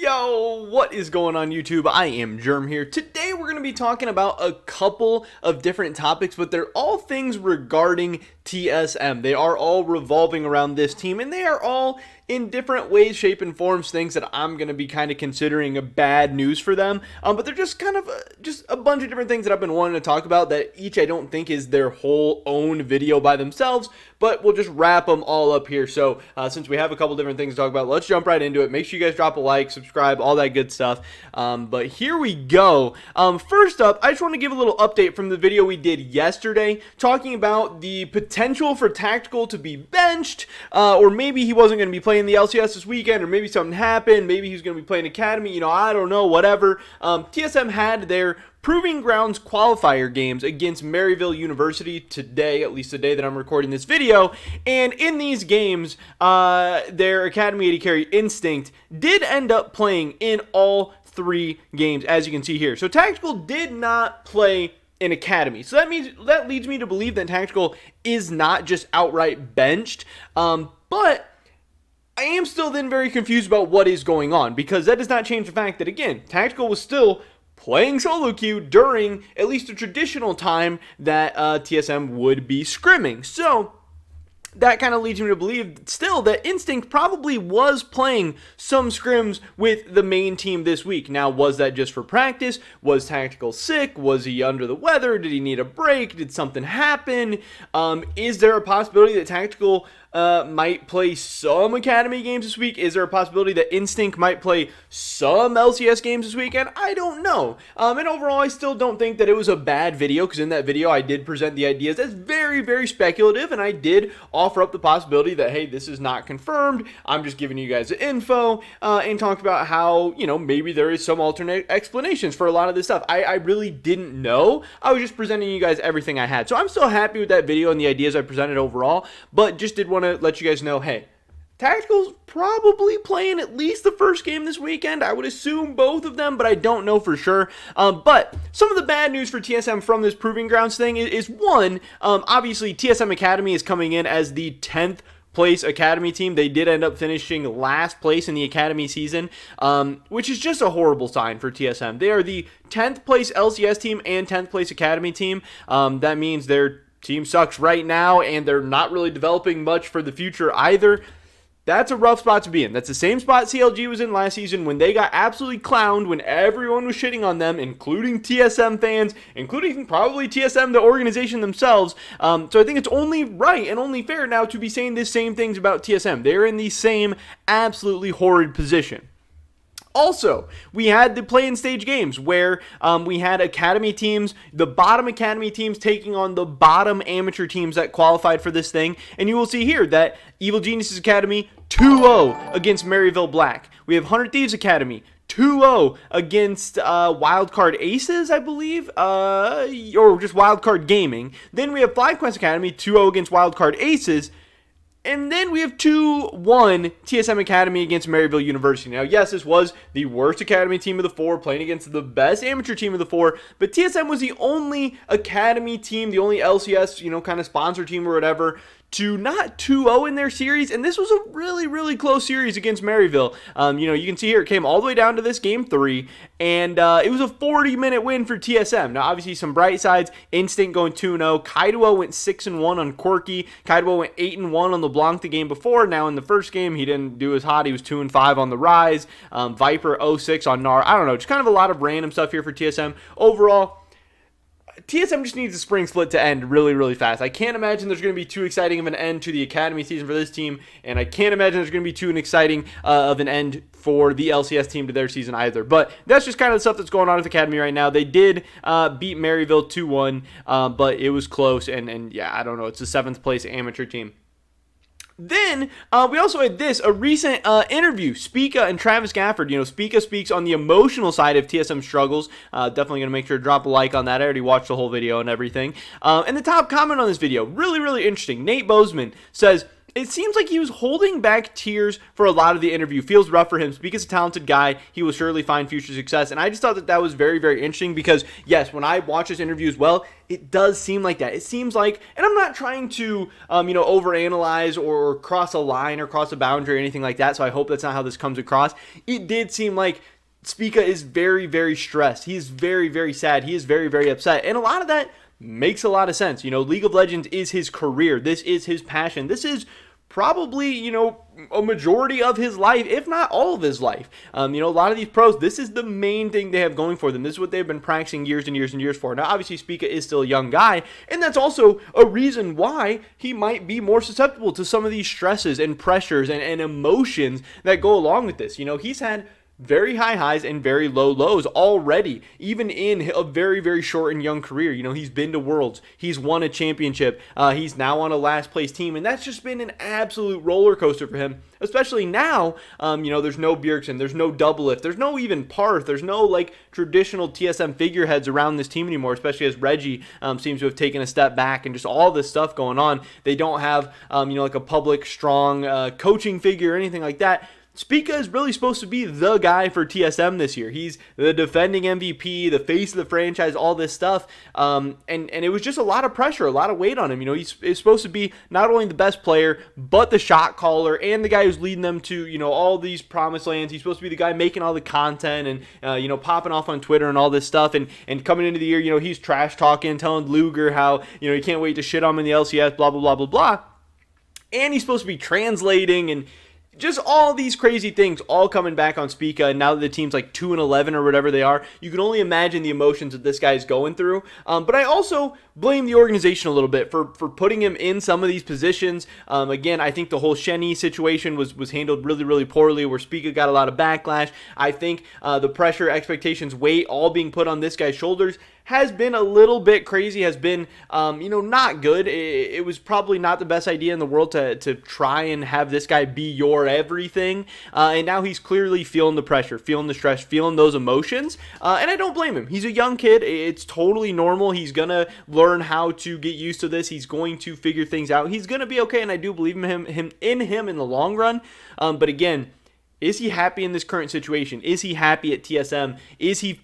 Yo, what is going on YouTube? I am Germ here. Today we're going to be talking about a couple of different topics, but they're all things regarding TSM. They are all revolving around this team, and they are all in different ways, shape, and forms things that I'm going to be kind of considering a bad news for them. But they're just kind of just a bunch of different things that I've been wanting to talk about that each I don't think is their whole own video by themselves, but we'll just wrap them all up here. So since we have a couple different things to talk about, let's jump right into it. Make sure you guys drop a like, subscribe, all that good stuff. But here we go. First up, I just want to give a little update from the video we did yesterday, talking about the potential for Tactical to be benched, or maybe he wasn't going to be playing the LCS this weekend, or maybe something happened, maybe he's going to be playing Academy, I don't know, whatever. TSM had their Proving Grounds qualifier games against Maryville University today, at least the day that I'm recording this video, and in these games, their Academy AD carry Instinct did end up playing in all three games, as you can see here. So Tactical did not play in Academy, so that leads me to believe that Tactical is not just outright benched, but I am still then very confused about what is going on, because that does not change the fact that, again, Tactical was still playing solo queue during at least the traditional time that TSM would be scrimming. So that kind of leads me to believe still that Instinct probably was playing some scrims with the main team this week. Now, was that just for practice? Was Tactical sick? Was he under the weather? Did he need a break? Did something happen? Is there a possibility that Tactical might play some Academy games this week? Is there a possibility that Instinct might play some LCS games this weekend? I don't know. And overall, I still don't think that it was a bad video, because in that video, I did present the ideas as very, very speculative, and I did offer up the possibility that, hey, this is not confirmed. I'm just giving you guys the info, and talk about how, maybe there is some alternate explanations for a lot of this stuff. I really didn't know. I was just presenting you guys everything I had. So I'm still happy with that video and the ideas I presented overall, but just did want to let you guys know, hey, Tactical's probably playing at least the first game this weekend. I would assume both of them, but I don't know for sure. But some of the bad news for TSM from this Proving Grounds thing is one, obviously TSM Academy is coming in as the 10th place Academy team. They did end up finishing last place in the Academy season, which is just a horrible sign for TSM. They are the 10th place LCS team and 10th place Academy team. That means their team sucks right now, and they're not really developing much for the future either. That's a rough spot to be in. That's the same spot CLG was in last season when they got absolutely clowned, when everyone was shitting on them, including TSM fans, including probably TSM, the organization themselves. So I think it's only right and only fair now to be saying the same things about TSM. They're in the same absolutely horrid position. Also, we had the play-in stage games where we had Academy teams, the bottom Academy teams taking on the bottom amateur teams that qualified for this thing. And you will see here that Evil Geniuses Academy 2-0 against Maryville Black. We have 100 Thieves Academy 2-0 against Wildcard Aces, I believe, or just Wildcard Gaming. Then we have FlyQuest Academy 2-0 against Wildcard Aces. And then we have 2-1 TSM Academy against Maryville University. Now, yes, this was the worst Academy team of the four, playing against the best amateur team of the four, but TSM was the only Academy team, the only LCS, kind of sponsor team or whatever, to not 2-0 in their series, and this was a really, really close series against Maryville. You can see here it came all the way down to this game 3, and it was a 40-minute win for TSM. Now, obviously, some bright sides: Instinct going 2-0, Kaidoa went 6-1 on Corky, Kaidoa went 8-1 on LeBlanc the game before. Now, in the first game, he didn't do as hot. He was 2-5 on the Rise, Viper 0-6 on Gnar. I don't know, just kind of a lot of random stuff here for TSM. Overall, TSM just needs the spring split to end really, really fast. I can't imagine there's going to be too exciting of an end to the Academy season for this team, and I can't imagine there's going to be too exciting of an end for the LCS team to their season either. But that's just kind of the stuff that's going on with Academy right now. They did beat Maryville 2-1, but it was close, and yeah, I don't know. It's the 7th place amateur team. Then, we also had a recent interview, Spica and Travis Gafford. Spica speaks on the emotional side of TSM struggles. Definitely going to make sure to drop a like on that. I already watched the whole video and everything. And the top comment on this video, really, really interesting. Nate Bozeman says, it seems like he was holding back tears for a lot of the interview. Feels rough for him. Spica's a talented guy. He will surely find future success. And I just thought that that was very, very interesting because, yes, when I watch this interview as well, it does seem like that. It seems like, and I'm not trying to, overanalyze or cross a line or cross a boundary or anything like that, so I hope that's not how this comes across. It did seem like Spica is very, very stressed. He is very, very sad. He is very, very upset. And a lot of that makes a lot of sense. League of Legends is his career. This is his passion. This is probably, a majority of his life, if not all of his life. A lot of these pros, this is the main thing they have going for them. This is what they've been practicing years and years and years for. Now, obviously, Spica is still a young guy, and that's also a reason why he might be more susceptible to some of these stresses and pressures and emotions that go along with this. He's had very high highs and very low lows already, even in a very, very short and young career. He's been to Worlds. He's won a championship. He's now on a last place team, and that's just been an absolute roller coaster for him, especially now. There's no Bjergsen, there's no Doublelift, there's no even Parth, there's no traditional TSM figureheads around this team anymore, especially as Reggie seems to have taken a step back and just all this stuff going on. They don't have, a public, strong coaching figure or anything like that. Spica is really supposed to be the guy for TSM this year. He's the defending MVP, the face of the franchise, all this stuff. And it was just a lot of pressure, a lot of weight on him. He's supposed to be not only the best player, but the shot caller and the guy who's leading them to, all these promised lands. He's supposed to be the guy making all the content and, popping off on Twitter and all this stuff. And coming into the year, he's trash talking, telling Luger how, he can't wait to shit on him in the LCS, blah, blah, blah, blah, blah. And he's supposed to be translating and just all these crazy things all coming back on Spica, and now that the team's 2-11 or whatever they are, you can only imagine the emotions that this guy's going through. But I also blame the organization a little bit for putting him in some of these positions. Again, I think the whole Shenny situation was handled really, really poorly, where Spica got a lot of backlash. I think the pressure, expectations, weight all being put on this guy's shoulders has been a little bit crazy, has been, not good. It was probably not the best idea in the world to try and have this guy be your everything. And now he's clearly feeling the pressure, feeling the stress, feeling those emotions. And I don't blame him. He's a young kid. It's totally normal. He's going to learn how to get used to this. He's going to figure things out. He's going to be okay, and I do believe in him in the long run. But again, is he happy in this current situation? Is he happy at TSM? Is he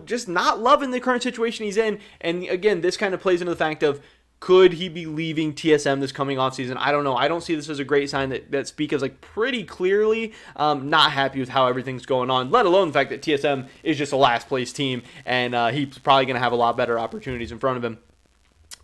just not loving the current situation he's in? And again, this kind of plays into the fact of, could he be leaving TSM this coming offseason? I don't know. I don't see this as a great sign that Spica's pretty clearly not happy with how everything's going on, let alone the fact that TSM is just a last place team, and he's probably going to have a lot better opportunities in front of him.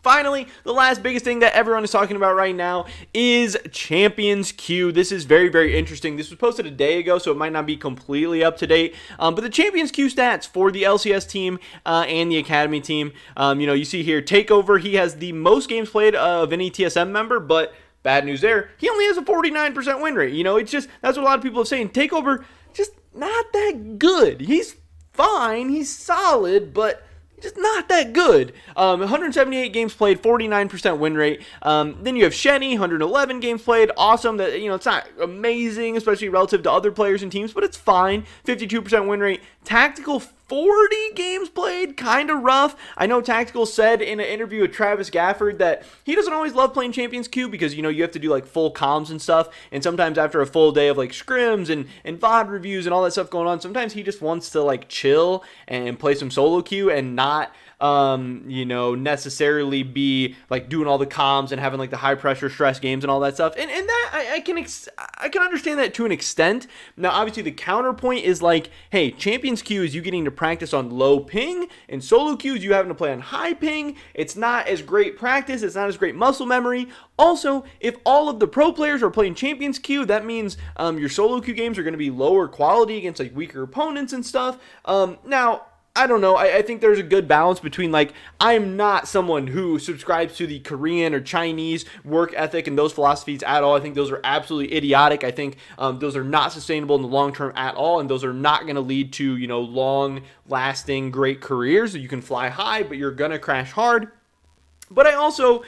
Finally, the last biggest thing that everyone is talking about right now is Champions Queue. This is very, very interesting. This was posted a day ago, so it might not be completely up to date. But the Champions Queue stats for the LCS team and the Academy team, you see here, Takeover, he has the most games played of any TSM member, but bad news there, he only has a 49% win rate. It's just, that's what a lot of people are saying. Takeover, just not that good. He's fine, he's solid, but just not that good. 178 games played, 49% win rate. Then you have Shenny, 111 games played. Awesome. That it's not amazing, especially relative to other players and teams, but it's fine. 52% win rate. Tactical, 40 games played, kind of rough. I know Tactical said in an interview with Travis Gafford that he doesn't always love playing Champions Queue because, you have to do full comms and stuff. And sometimes after a full day of scrims and VOD reviews and all that stuff going on, sometimes he just wants to chill and play some solo queue and not necessarily be doing all the comms and having the high pressure stress games and all that stuff. And that I can understand that to an extent. Now, obviously the counterpoint is hey, Champions Queue is you getting to practice on low ping, and solo queue is you having to play on high ping. It's not as great practice. It's not as great muscle memory. Also, if all of the pro players are playing Champions Queue, that means your solo queue games are going to be lower quality against weaker opponents and stuff. Now, I don't know. I think there's a good balance between I'm not someone who subscribes to the Korean or Chinese work ethic and those philosophies at all. I think those are absolutely idiotic. I think those are not sustainable in the long term at all, and those are not going to lead to long lasting great careers. You can fly high, but you're gonna crash hard. But I also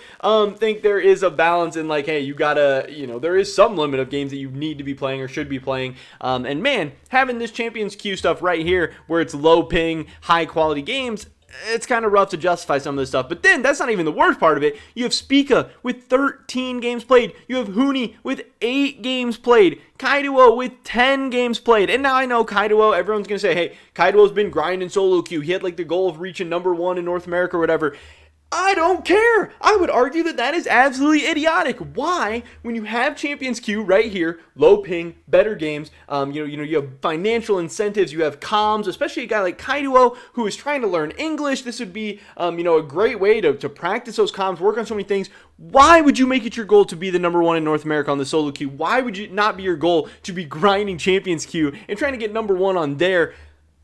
think there is a balance in hey, you gotta, there is some limit of games that you need to be playing or should be playing. And man, having this Champions Queue stuff right here where it's low ping, high quality games, it's kind of rough to justify some of this stuff. But then that's not even the worst part of it. You have Spica with 13 games played. You have Huni with 8 games played. Kaiduo with 10 games played. And now I know Kaiduo, everyone's going to say, hey, Kaiduo's been grinding solo queue. He had like the goal of reaching #1 in North America or whatever. I don't care. I would argue that that is absolutely idiotic. Why, when you have Champions Queue right here, low ping, better games, you have financial incentives, you have comms, especially a guy like Kaiduo who is trying to learn English. This would be, a great way to practice those comms, work on so many things. Why would you make it your goal to be the #1 in North America on the solo queue? Why would you not be your goal to be grinding Champions Queue and trying to get #1 on there?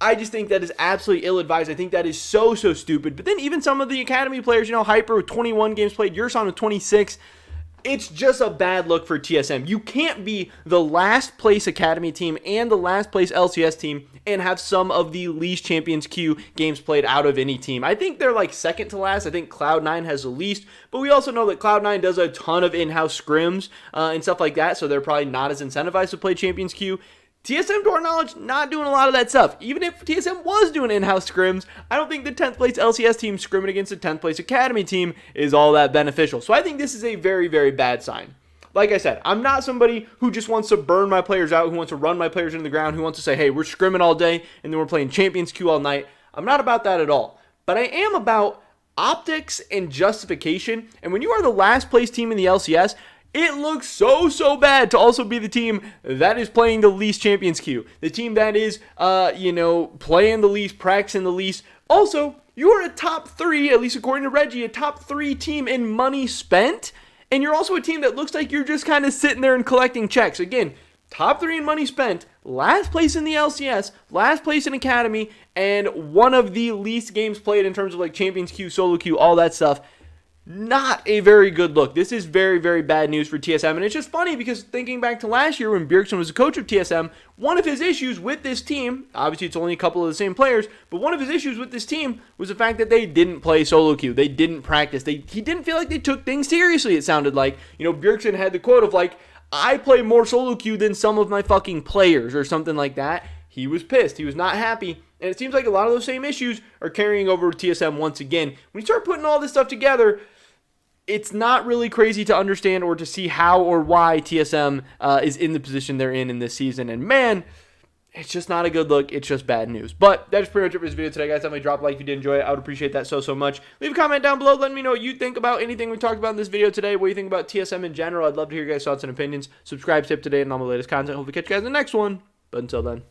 I just think that is absolutely ill-advised. I think that is so stupid. But then even some of the academy players, Hyper with 21 games played, Yurson with 26, it's just a bad look for TSM. You can't be the last place academy team and the last place LCS team and have some of the least Champions Queue games played out of any team. I think they're like second to last. I think Cloud9 has the least, but we also know that Cloud9 does a ton of in-house scrims and stuff like that, so they're probably not as incentivized to play Champions Queue. TSM, to our knowledge, not doing a lot of that stuff. Even if TSM was doing in-house scrims, I don't think the 10th place LCS team scrimming against the 10th place Academy team is all that beneficial. So I think this is a very, very bad sign. Like I said, I'm not somebody who just wants to burn my players out, who wants to run my players into the ground, who wants to say, hey, we're scrimming all day and then we're playing Champions Queue all night. I'm not about that at all. But I am about optics and justification. And when you are the last place team in the LCS, it looks so bad to also be the team that is playing the least Champions Queue. The team that is, playing the least, practicing the least. Also, you are a top 3, at least according to Reggie, a top 3 team in money spent. And you're also a team that looks like you're just kind of sitting there and collecting checks. Again, top 3 in money spent, last place in the LCS, last place in Academy, and one of the least games played in terms of like Champions Queue, solo queue, all that stuff. Not a very good look. This is very, very bad news for TSM. And it's just funny because thinking back to last year when Bjergsen was the coach of TSM, one of his issues with this team, obviously it's only a couple of the same players, but one of his issues with this team was the fact that they didn't play solo queue. They didn't practice. He didn't feel like they took things seriously, it sounded like. Bjergsen had the quote of like, I play more solo queue than some of my fucking players or something like that. He was pissed. He was not happy. And it seems like a lot of those same issues are carrying over to TSM once again. When you start putting all this stuff together, it's not really crazy to understand or to see how or why TSM is in the position they're in this season. And man, it's just not a good look. It's just bad news. But that's pretty much it for this video today, guys. Definitely drop a like if you did enjoy it. I would appreciate that so much. Leave a comment down below letting me know what you think about anything we talked about in this video today, what you think about TSM in general. I'd love to hear your guys' thoughts and opinions. Subscribe, stay up to date on all my latest content. Hope to catch you guys in the next one. But until then.